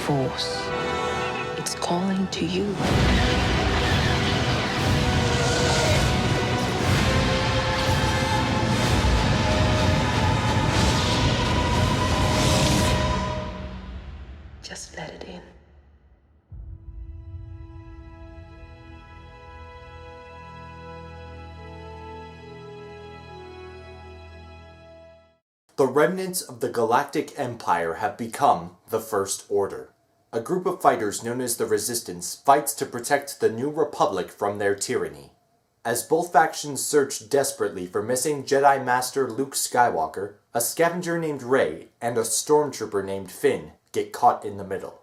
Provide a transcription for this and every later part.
Force. It's calling to you. Just let it in. The remnants of the Galactic Empire have become the First Order. A group of fighters known as the Resistance fights to protect the New Republic from their tyranny. As both factions search desperately for missing Jedi Master Luke Skywalker, a scavenger named Rey and a stormtrooper named Finn get caught in the middle.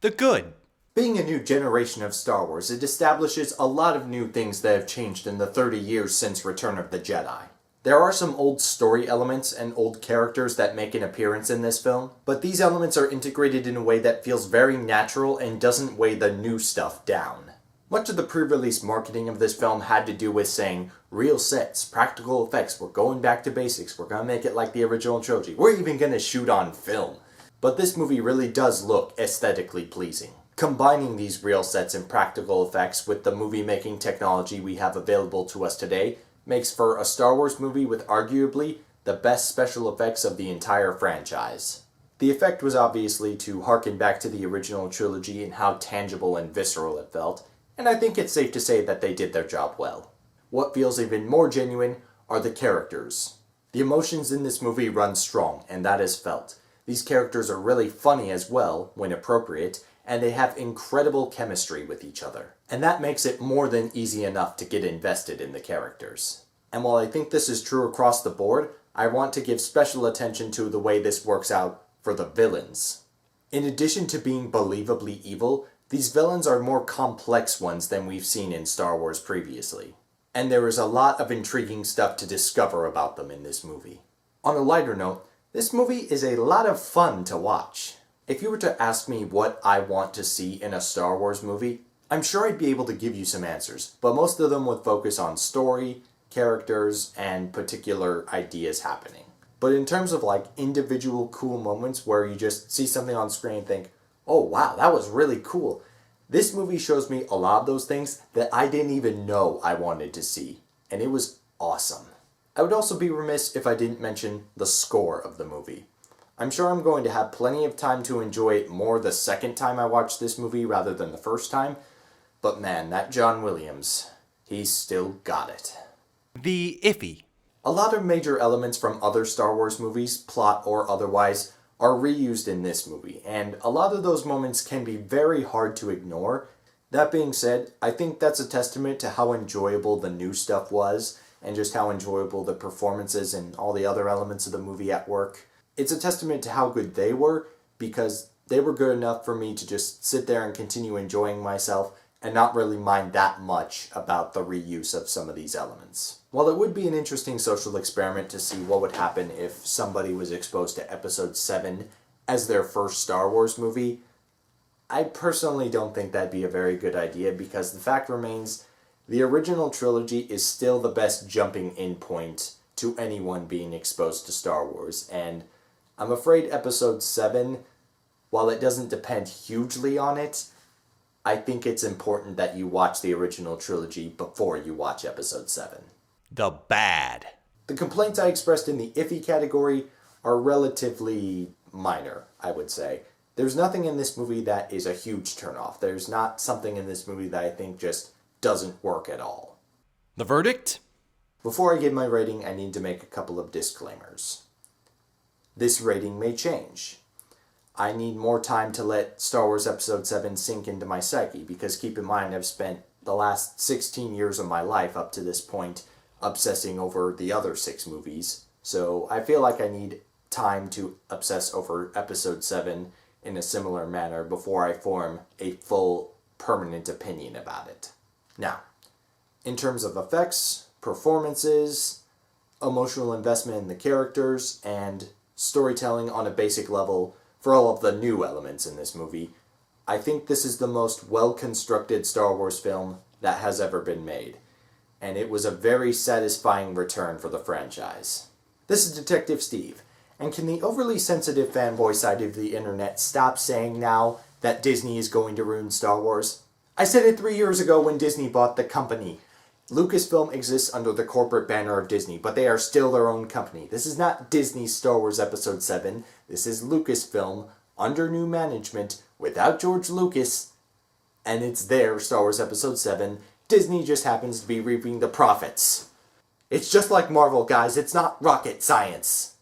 The good. Being a new generation of Star Wars, it establishes a lot of new things that have changed in the 30 years since Return of the Jedi. There are some old story elements and old characters that make an appearance in this film, but these elements are integrated in a way that feels very natural and doesn't weigh the new stuff down. Much of the pre-release marketing of this film had to do with saying, real sets, practical effects, we're going back to basics, we're gonna make it like the original trilogy, we're even gonna shoot on film. But this movie really does look aesthetically pleasing. Combining these real sets and practical effects with the movie-making technology we have available to us today makes for a Star Wars movie with arguably the best special effects of the entire franchise. The effect was obviously to harken back to the original trilogy and how tangible and visceral it felt, and I think it's safe to say that they did their job well. What feels even more genuine are the characters. The emotions in this movie run strong, and that is felt. These characters are really funny as well, when appropriate, and they have incredible chemistry with each other. And that makes it more than easy enough to get invested in the characters. And while I think this is true across the board, I want to give special attention to the way this works out for the villains. In addition to being believably evil, these villains are more complex ones than we've seen in Star Wars previously. And there is a lot of intriguing stuff to discover about them in this movie. On a lighter note, this movie is a lot of fun to watch. If you were to ask me what I want to see in a Star Wars movie, I'm sure I'd be able to give you some answers, but most of them would focus on story, characters, and particular ideas happening. But in terms of like individual cool moments where you just see something on screen and think, oh wow, that was really cool, this movie shows me a lot of those things that I didn't even know I wanted to see, and it was awesome. I would also be remiss if I didn't mention the score of the movie. I'm sure I'm going to have plenty of time to enjoy it more the second time I watch this movie rather than the first time, but man, that John Williams, he's still got it. The iffy. A lot of major elements from other Star Wars movies, plot or otherwise, are reused in this movie, and a lot of those moments can be very hard to ignore. That being said, I think that's a testament to how enjoyable the new stuff was, and just how enjoyable the performances and all the other elements of the movie at work. It's a testament to how good they were, because they were good enough for me to just sit there and continue enjoying myself and not really mind that much about the reuse of some of these elements. While it would be an interesting social experiment to see what would happen if somebody was exposed to Episode 7 as their first Star Wars movie, I personally don't think that'd be a very good idea, because the fact remains, the original trilogy is still the best jumping in point to anyone being exposed to Star Wars, and I'm afraid Episode 7, while it doesn't depend hugely on it, I think it's important that you watch the original trilogy before you watch Episode 7. The bad. The complaints I expressed in the iffy category are relatively minor, I would say. There's nothing in this movie that is a huge turnoff. There's not something in this movie that I think just doesn't work at all. The verdict? Before I give my rating, I need to make a couple of disclaimers. This rating may change. I need more time to let Star Wars Episode 7 sink into my psyche, because keep in mind I've spent the last 16 years of my life up to this point obsessing over the other 6 movies, so I feel like I need time to obsess over Episode 7 in a similar manner before I form a full, permanent opinion about it. Now, in terms of effects, performances, emotional investment in the characters, and storytelling on a basic level for all of the new elements in this movie, I think this is the most well-constructed Star Wars film that has ever been made, and it was a very satisfying return for the franchise. This is Detective Steve, and can the overly sensitive fanboy side of the internet stop saying now that Disney is going to ruin Star Wars. I said it 3 years ago when Disney bought the company. Lucasfilm exists under the corporate banner of Disney, but they are still their own company. This is not Disney's Star Wars Episode 7. This is Lucasfilm, under new management, without George Lucas, and it's their Star Wars Episode 7. Disney just happens to be reaping the profits. It's just like Marvel, guys. It's not rocket science.